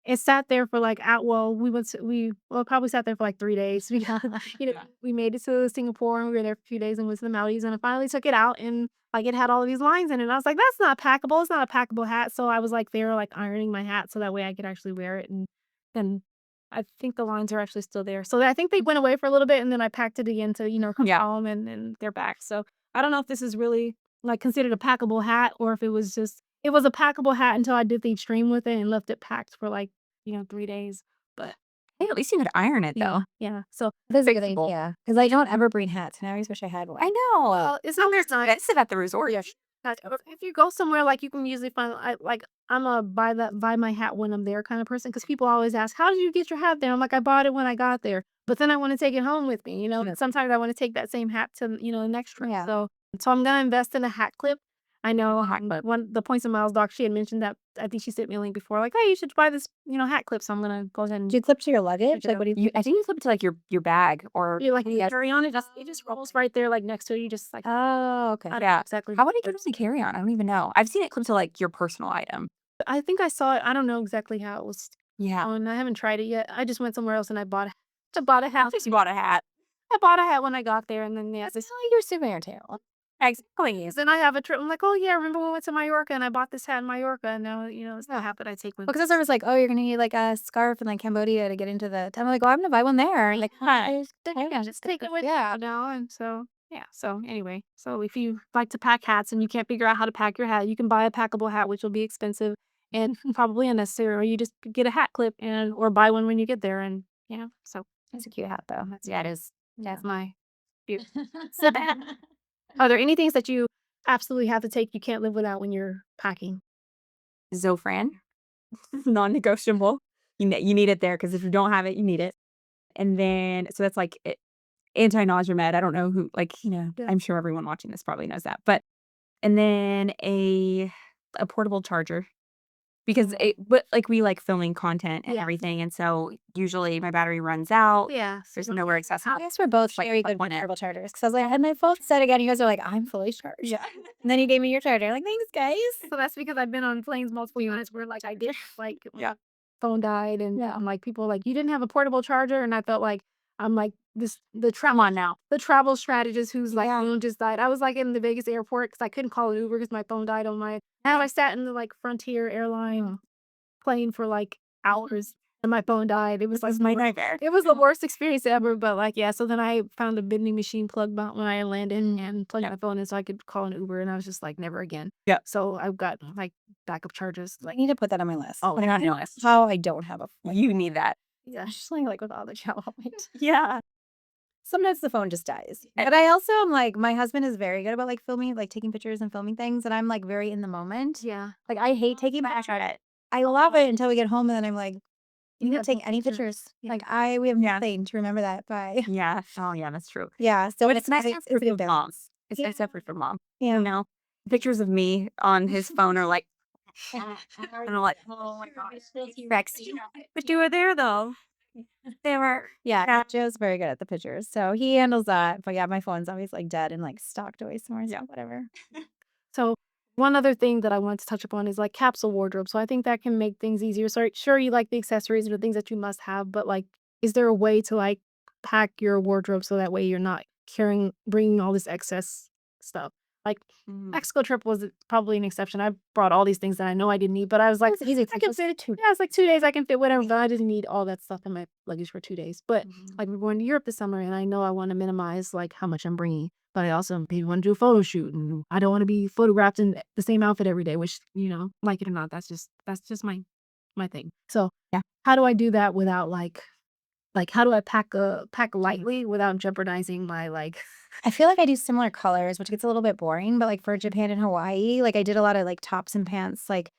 it sat there for like out well, it probably sat there for like 3 days because, Yeah. we made it to Singapore and we were there for a few days and went to the Maldives and I finally took it out and like it had all of these lines in it. And I was like, that's not packable. It's not a packable hat. So I was like there like ironing my hat so that way I could actually wear it. And then I think the lines are actually still there. So I think they went away for a little bit and then I packed it again to, come Yeah. home and they're back. So I don't know if this is really like considered a packable hat or if it was a packable hat until I did the extreme with it and left it packed for like 3 days, but Hey, at least you could iron it yeah, though. yeah. So That's a good Fixable. idea. Because I don't ever bring hats, and I always wish I had one. I know. well, it's not there's not Expensive at the resort. if you go somewhere, like, you can usually find I'm a buy my hat when I'm there kind of person because people always ask, "How did you get your hat there?" I'm like, "I bought it when I got there, but then I wanna take it home with me," and sometimes I wanna take that same hat to, the next trip, Yeah. so I'm gonna invest in a hat clip. I know, Hat clip. one the Points and Miles doc, she had mentioned that I think she sent me a link before, like, "Hey, you should buy this, hat clip," so I'm gonna go ahead and Do you clip to your luggage? Check it Like, out. what do you I think you flip it to like your bag or you like yeah. carry on it just rolls right there, like, next to you, just like Oh, okay. I don't know Yeah. exactly. How would it usually carry on? I don't even know. I've seen it clipped to like your personal item. I think I saw it. I don't know exactly how it was Yeah. on. I haven't tried it yet. I just went somewhere else and I bought a hat. You bought a hat. I bought a hat when I got there, and then That's how you're souvenir too. Exactly. then I have a trip. I'm like, oh yeah, remember when we went to Mallorca and I bought this hat in Mallorca, and now it's a hat that I take with. Because I was like, oh, you're gonna need like a scarf in like Cambodia to get into the town. I'm like, oh, I'm gonna buy one there. Like, Just take it with you now, and so yeah. So anyway, so if you like to pack hats and you can't figure out how to pack your hat, you can buy a packable hat, which will be expensive and probably unnecessary, or you just get a hat clip or buy one when you get there, and so that's a cute hat though. Yeah, it is. that's my view. So are there any things that you absolutely have to take you can't live without when you're packing? Zofran, non-negotiable. You need it there because if you don't have it, you need it. And then so that's like anti-nausea med. I don't know who Yeah. I'm sure everyone watching this probably knows that. But and then a portable charger because but like we like filming content and Yeah. everything, and so usually my battery runs out. Yeah. There's nowhere accessible. You guys were both Like, very good plug with in. portable chargers because I was like, I had my phone set again. You guys are like, I'm fully charged. Yeah. And then you gave me your charger. Like, thanks, guys. So that's because I've been on planes multiple units where like I did like Yeah. phone died and Yeah. I'm like people were like you didn't have a portable charger and I felt like I'm like this Come on now. the travel strategist who's like Yeah. phone just died. I was like in the Vegas airport because I couldn't call an Uber because my phone died on my. And I sat in the like Frontier airline plane for like hours and my phone died. It was This like is my nightmare. it was the worst experience ever. But like yeah, so then I found a vending machine plug mount when I landed and plugged my phone in so I could call an Uber and I was just like never again. Yeah. So I've got like backup chargers. I Like need to put that on my list. Oh, hang on, hang on. How I don't have a phone. You need that. yeah, Just like with all the travel. Yeah. Sometimes the phone just dies. And- But I also am like, my husband is very good about like filming, like taking pictures and filming things. And I'm like very in the moment. yeah. Like I hate taking my I love it until we get home and then I'm like, you Yeah, didn't take any pictures. Yeah. Like we have nothing to remember that by. Yeah. Oh, yeah, that's true. Yeah. So But it's nice to have proof a good of balance. moms. It's nice to have proof of mom. Yeah. You know, pictures of me on his phone are like, and I'm like, oh my gosh, Rexy. But you were there though. They were. Yeah. Joe's very good at the pictures. So he handles that. But yeah, my phone's always like dead and like stocked away somewhere. So whatever. So one other thing that I wanted to touch upon is like capsule wardrobe. So I think that can make things easier. So sure, you like the accessories and the things that you must have, but like, is there a way to like pack your wardrobe so that way you're not bringing all this excess stuff? Like Mexico trip was probably an exception. I brought all these things that I know I didn't need, but I was like, It's easy I to can just fit it. Yeah, it's like 2 days. I can fit whatever, but I didn't need all that stuff in my luggage for 2 days. But like we're going to Europe this summer, and I know I want to minimize like how much I'm bringing, but I also maybe want to do a photo shoot, and I don't want to be photographed in the same outfit every day. Which like it or not, that's just my thing. So Yeah. how do I do that without like how do I pack lightly without jeopardizing my like? I feel like I do similar colors, which gets a little bit boring, but like for Japan and Hawaii, like I did a lot of like tops and pants, like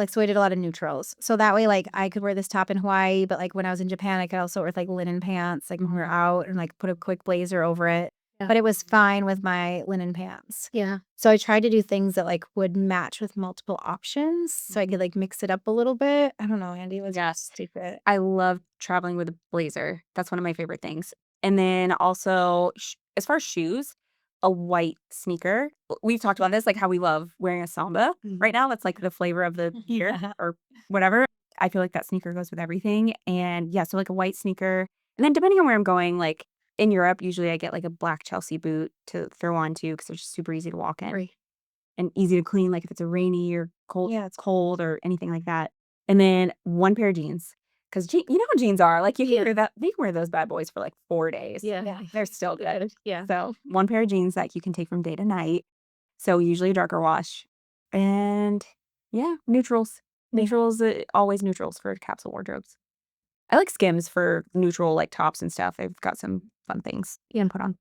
so I did a lot of neutrals. So that way, like I could wear this top in Hawaii, but like when I was in Japan, I could also wear like linen pants, like when we were out and like put a quick blazer over it. Yeah. But it was fine with my linen pants. Yeah. So I tried to do things that like would match with multiple options. So I could like mix it up a little bit. I don't know, Andy was Yes. stupid. I love traveling with a blazer. That's one of my favorite things. And then also, as far as shoes, a white sneaker. We've talked about this, like how we love wearing a samba right now. That's like the flavor of the year or whatever. I feel like that sneaker goes with everything. And yeah, so like a white sneaker. And then depending on where I'm going, like in Europe, usually I get like a black Chelsea boot to throw on too because they're just super easy to walk in Right. and easy to clean. Like if it's a rainy or cold, Yeah, it's cold or anything like that. And then one pair of jeans. Because you know how jeans are. Like you hear that they wear those bad boys for like 4 days. Yeah. They're still good. Yeah. So one pair of jeans that you can take from day to night. So usually a darker wash. And yeah, neutrals. Neutrals, always neutrals for capsule wardrobes. I like Skims for neutral like tops and stuff. They've got some fun things you can put on.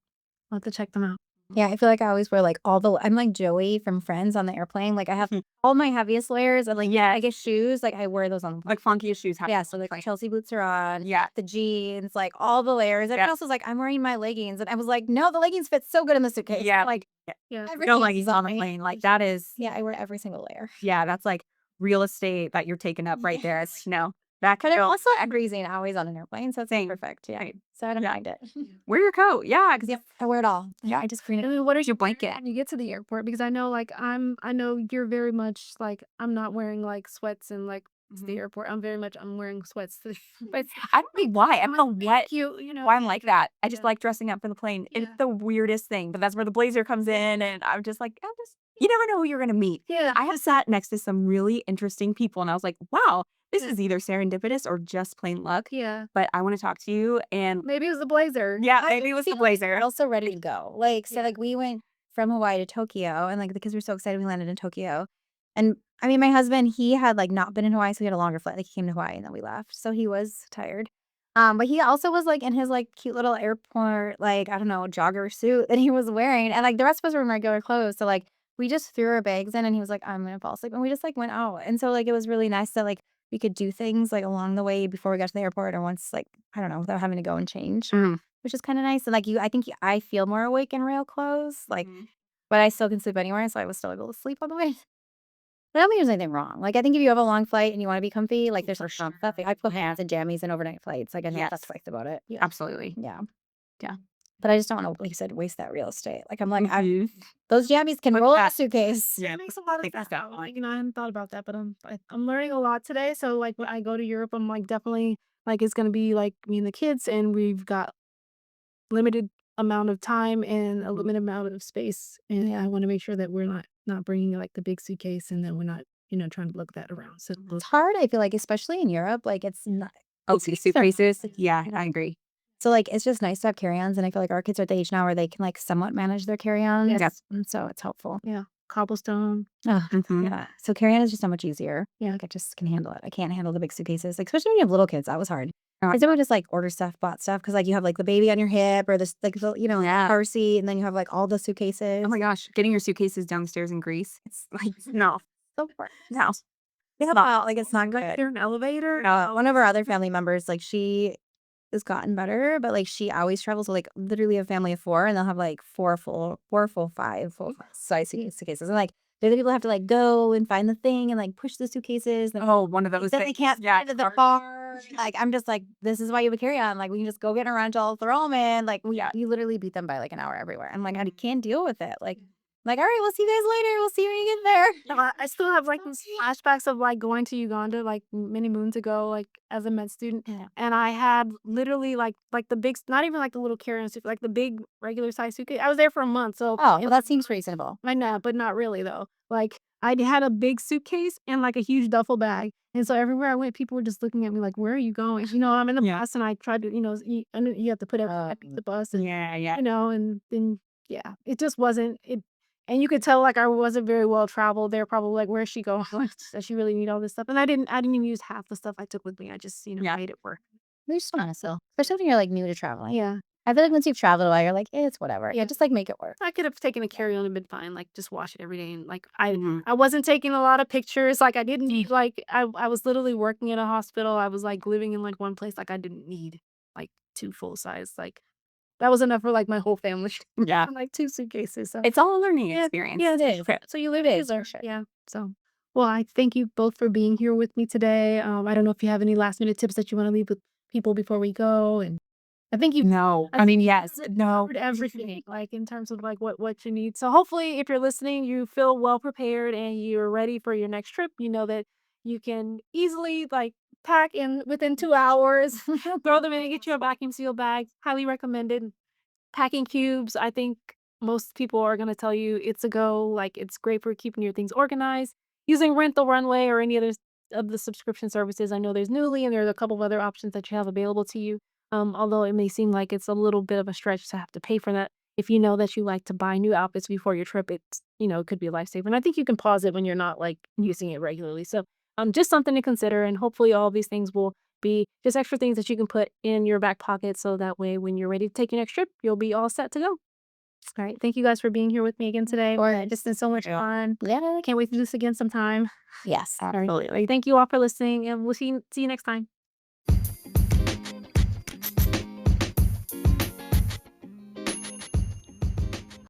I'll have to check them out. Yeah, I feel like I always wear like I'm like Joey from Friends on the airplane. Like I have all my heaviest layers and like I get shoes. Like I wear those on Like funkiest shoes. yeah, so like Chelsea boots are on. Yeah. The jeans, like all the layers. And else was like, I'm wearing my leggings. And I was like, no, the leggings fit so good in the suitcase. Yeah. Like Yeah. No leggings on the plane. Like that is yeah, I wear every single layer. yeah, that's like real estate that you're taking up right there. It's that But could I'm go. also freezing always on an airplane, so it's perfect. Yeah. Right. So I don't mind it. Wear your coat. Yeah. Because Yep. I wear it all. Yeah. I just green it. And then what is your blanket. when you get to the airport? Because I know like I know you're very much like I'm not wearing like sweats and like to the airport. I'm wearing sweats. But I don't know why. I don't know what cute, why I'm like that. I just Yeah. like dressing up for the plane. It's Yeah. the weirdest thing, but that's where the blazer comes in, and I'm just like, you never know who you're gonna meet. Yeah. I have sat next to some really interesting people, and I was like, wow, this is either serendipitous or just plain luck. Yeah. But I want to talk to you, and Maybe it was the blazer. yeah, maybe it was the blazer. We're also ready to go. Like, so Yeah. like we went from Hawaii to Tokyo and like the kids were so excited we landed in Tokyo. And I mean, my husband, he had like not been in Hawaii, so he had a longer flight. Like he came to Hawaii and then we left. So he was tired. But he also was like in his like cute little airport, like, I don't know, jogger suit that he was wearing. And like the rest of us were in regular clothes. So like we just threw our bags in and he was like, I'm gonna fall asleep. And we just like went out. And so like it was really nice that like we could do things like along the way before we got to the airport or once like, I don't know, without having to go and change. Which is kind of nice. And like I feel more awake in real clothes. Like, but I still can sleep anywhere. So I was still able to sleep on the way. I don't think there's anything wrong. Like, I think if you have a long flight and you wanna be comfy, like, there's some stuff. I put pants and jammies in overnight flights. Like, I think that's Yes. nice about it. Absolutely. Yeah. Yeah. But I just don't wanna, like you said, waste that real estate. Like, I'm like, Mhm. those jammies can But roll in a that- suitcase. Yeah. It makes a lot of Like sense. that. Like, I hadn't thought about that, but I'm learning a lot today. So like when I go to Europe, I'm like definitely like it's gonna be like me and the kids, and we've got limited amount of time and a limited amount of space, and I want to make sure that we're not bringing like the big suitcase, and then we're not trying to look that around. So It's hard, I feel like, especially in Europe. Like, it's not. Oh, suitcases. Yeah, I agree. So, like, it's just nice to have carry-ons, and I feel like our kids are at the age now where they can, like, somewhat manage their carry-ons. Yes. And so it's helpful. yeah, cobblestone. Ugh, Mhm. yeah. So carry-on is just so much easier. Yeah. Like, I just can handle it. I can't handle the big suitcases, like, especially when you have little kids. That was hard. Uh, I would just, like, order stuff, bought stuff because, like, you have, like, the baby on your hip or this, like, the, Yeah. car seat, and then you have, like, all the suitcases. Oh my gosh, getting your suitcases downstairs in Greece. It's like no, So far. no. Yeah, Not- like, it's not good. There an elevator? One of our other family members, like, she has gotten better, but, like, she always travels with, like, literally a family of 4, and they'll have, like, 5 full size suitcases, and, like, they're the people who have to, like, go and find the thing and, like, push the suitcases, and Oh, one of those then they things. can't Yeah, fit into the car. Like, I'm just like, "This is why you have a carry-on, like, we can just go get in a rental, throw them in." Like, Yeah. you literally beat them by, like, an hour everywhere. I'm like, I can't deal with it. Like, "All right, we'll see you guys later. We'll see you when you get there." No, I still have like these flashbacks of like going to Uganda like many moons ago, like as a med student, Yeah. and I had literally like the big, not even like the little carry-on suit, like the big regular size suitcase. I was there for a month, so Oh, well, that seems reasonable. I know, but not really though. Like I had a big suitcase and like a huge duffel bag, and so everywhere I went, people were just looking at me like, "Where are you going?" I'm in the Yeah. bus, and I tried to, you have to put everything at the bus, and Yeah. and then yeah, it just wasn't it. And you could tell like I wasn't very well traveled. They're probably like, "Where's she going? Does she really need all this stuff?" And I didn't even use half the stuff I took with me. I just Yeah. made it work. They just wanna sell, especially when you're, like, new to traveling. Yeah, I feel like once you've traveled a while, you're like, "It's whatever." Yeah, just, like, make it work. I could have taken a carry-on and been fine. Like just wash it every day, and like I Mhm. I wasn't taking a lot of pictures. Like I didn't need like I was literally working in a hospital. I was like living in like one place. Like I didn't need like 2 full size. Like that was enough for like my whole family. Yeah. And, like 2 suitcases. So It's all a learning yeah, experience. yeah, it is. Okay. So you live, It you is, learn. for sure. Yeah. So, well, I thank you both for being here with me today. I don't know if you have any last minute tips that you want to leave with people before we go. And I think you No, I I mean, think yes, you've no. covered everything, like in terms of like what you need. So hopefully, if you're listening, you feel well prepared and you're ready for your next trip. You know that you can easily like pack in within 2 hours, throw them in and get you a vacuum seal bag. Highly recommended. Packing cubes, I think most people are gonna tell you it's a go, like, it's great for keeping your things organized. Using Rent the Runway or any other of the subscription services, I know there's Nuuly and there's a couple of other options that you have available to you, although it may seem like it's a little bit of a stretch to have to pay for that. If you know that you like to buy new outfits before your trip, it could be a lifesaver, and I think you can pause it when you're not, like, using it regularly, so, just something to consider, and hopefully all these things will be just extra things that you can put in your back pocket so that way when you're ready to take your next trip, you'll be all set to go. All right. Thank you guys for being here with me again today. This been so much fun. Yeah. Can't wait to do this again sometime. Yes. All right. Absolutely. Thank you all for listening, and we'll see you next time.